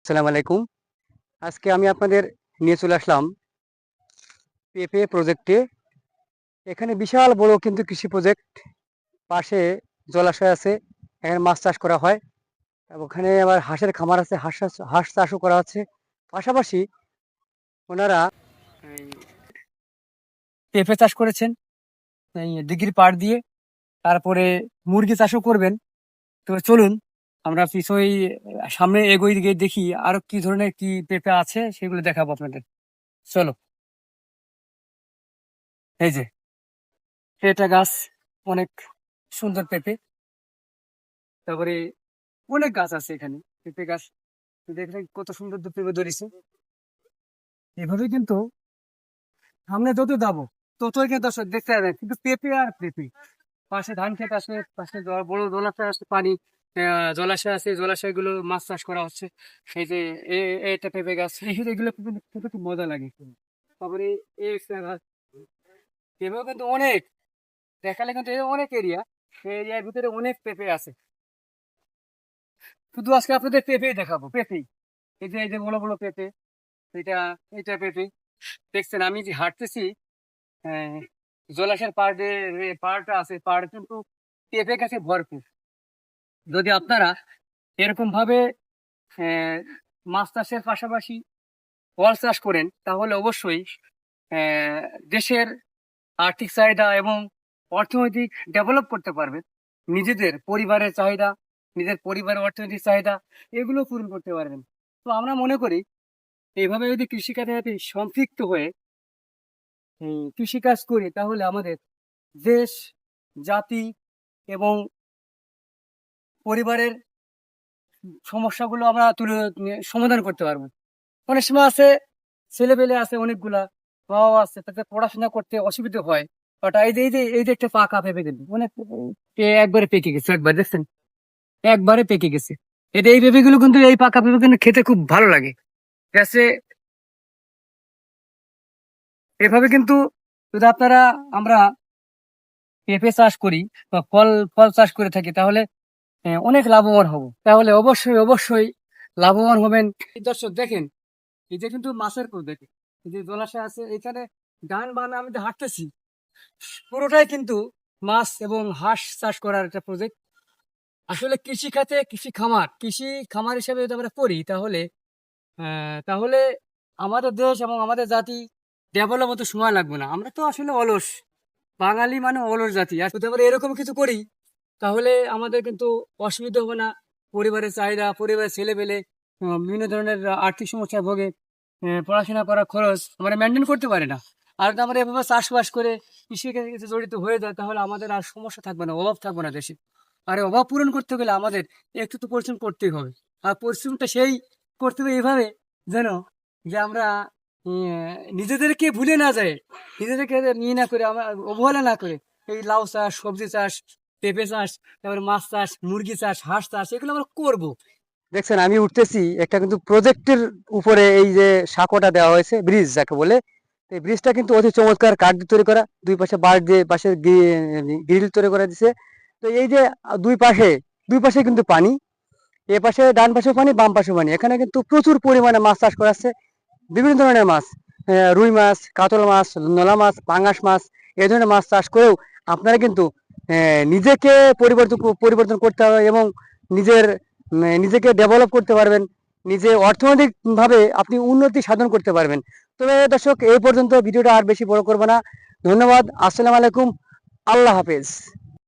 আসসালামু আলাইকুম। আজকে আমি আপনাদের নিয়ে চলে আসলাম পেঁপে প্রজেক্টে। এখানে বিশাল বড় কিন্তু কৃষি প্রজেক্ট। পাশে জলাশয় আছে, এখানে মাছ চাষ করা হয় এবং ওখানে আবার হাঁসের খামার আছে, হাঁস চাষও করা হচ্ছে। পাশাপাশি ওনারা এই পেঁপে চাষ করেছেন এই দিঘির পাড় দিয়ে। তারপরে মুরগি চাষও করবেন। তো চলুন আমরা পিছই সামনে এগোই গিয়ে দেখি আরো কি ধরনের কি পেঁপে আছে সেগুলো দেখাবো আপনাদের। চলো। এই যে পেঁপে গাছ, অনেক সুন্দর পেঁপে। তারপরে অনেক গাছ আছে এখানে, পেঁপে গাছ। দেখলে কত সুন্দর পেঁপে ধরেছে। এভাবে কিন্তু সামনে যত যাবো ততই কিন্তু আসলে দেখতে যাবে কিন্তু পেঁপে আর পেঁপে। পাশে ধান ক্ষেত আছে, পাশে বড় জলাশয় আছে, পানি জলাশয় আছে, জলাশয়গুলো মাছ চাষ করা হচ্ছে। সেই যে এটা পেঁপে গাছ, এগুলো কিন্তু খেতে খুব মজা লাগে। তারপরে এই একটা গাছ, পেঁপেও কিন্তু অনেক, দেখালে কিন্তু অনেক এরিয়া, সেই এরিয়ার ভিতরে অনেক পেঁপে আছে। শুধু আজকে আপনাদের পেঁপেই দেখাবো, পেঁপেই। এই যে বড় বড় পেঁপে, এটা এটা পেঁপে। দেখছেন আমি যে হাঁটতেছি, আহ, জলাশয়ের পাড়টা আছে, পাড় কিন্তু পেঁপে গাছে ভরপুর। যদি আপনারা এরকম ভাবে আহ, মাছ চাষের পাশাপাশি ফল চাষ করেন তাহলে অবশ্যই আহ, দেশের আর্থিক চাহিদা এবং অর্থনৈতিক ডেভেলপ করতে পারবেন। নিজেদের পরিবারের চাহিদা, নিজের পরিবারের অর্থনৈতিক চাহিদা, এগুলো পূরণ করতে পারবেন। তো আমরা মনে করি এইভাবে যদি কৃষিকাজে সম্পৃক্ত হয়ে কৃষিকাজ করি তাহলে আমাদের দেশ, জাতি এবং পরিবারের সমস্যাগুলো আমরা সমাধান করতে পারবো। অনেক সময় আছে, ছেলেপেলে আছে অনেকগুলা, বাবা আছে, তাদের পড়াশোনা করতে অসুবিধা হয়। বাট এই যে একটা পাকা পেঁপে কিন্তু অনেক একবারে পেকে গেছে, একবার দেখছেন, একবারে পেকে গেছে। এই পেঁপেগুলো কিন্তু, এই পাকা পেঁপে কিন্তু খেতে খুব ভালো লাগে। ঠিক আছে, এভাবে কিন্তু যদি আমরা পেঁপে চাষ করি বা ফল ফল চাষ করে থাকি তাহলে অনেক লাভবান হব। তাহলে অবশ্যই অবশ্যই লাভবান হবেন। দর্শক দেখেন, এই যে কিন্তু মাছের প্রজেক্ট, এই যে জলাশয় আছে এখানে, ডান বাম আমি যে হাঁটতেছি পুরোটাই কিন্তু মাছ এবং হাঁস চাষ করার একটা প্রজেক্ট। আসলে কৃষি খাতে, কৃষি খামার হিসেবে যদি আমরা করি তাহলে তাহলে আমাদের দেশ এবং আমাদের জাতি ডেভেলপ হতে সময় লাগবে না। আমরা তো আসলে অলস, বাঙালি মানে অলস জাতি। আর যদি আমরা এরকম কিছু করি তাহলে আমাদের কিন্তু অসুবিধা হবে না। পরিবারের চাহিদা, পরিবারের ছেলে পেলে বিভিন্ন ধরনের আর্থিক সমস্যায় ভোগে, পড়াশোনা করার খরচ আমরা মেনটেন করতে পারি না। আর যদি আমরা এভাবে চাষবাস করে কৃষিকাজের সাথে জড়িত হয়ে যায় তাহলে আমাদের আর সমস্যা থাকবে না, অভাব থাকবে না দেশে। আর এই অভাব পূরণ করতে গেলে আমাদের একটু তো পরিশ্রম করতেই হবে। আর পরিশ্রমটা সেই করতে হবে এইভাবে যেন, যে আমরা নিজেদেরকে ভুলে না যায়, নিজেদেরকে নিয়ে না করে, আমরা অবহেলা না করে এই লাউ চাষ, সবজি চাষ, পেঁপে চাষ, তারপরে মাছ চাষ, মুরগি চাষ, হাঁস চাষ, এগুলো আমরা করব। দেখছেন আমি উঠতেছি একটা কিন্তু প্রজেক্টের উপরে, এই যে সাঁকোটা দেওয়া হয়েছে, ব্রিজ যাকে বলে। এই ব্রিজটা কিন্তু অতি চমৎকার কাঠ দিয়ে তৈরি করা, দুই পাশে বাঁশ দিয়ে পাশে গ্রিল তৈরি করা দিছে। তো এই যে দুই পাশে দুই পাশে কিন্তু পানি, এ পাশে ডান পাশেও পানি, বাম পাশেও পানি। এখানে কিন্তু প্রচুর পরিমাণে মাছ চাষ করা আছে, বিভিন্ন ধরনের মাছ, রুই মাছ, কাতল মাছ, নোলা মাছ, পাঙাশ মাছ, এই ধরনের মাছ চাষ করেও আপনারা কিন্তু নিজেকে পরিবর্তন করতে হবে এবং নিজের নিজেকে ডেভেলপ করতে পারবেন, নিজে অর্থনৈতিকভাবে আপনি উন্নতি সাধন করতে পারবেন। তবে দর্শক এই পর্যন্ত, ভিডিওটা আর বেশি বড় করবো না। ধন্যবাদ, আসসালামু আলাইকুম, আল্লাহ হাফেজ।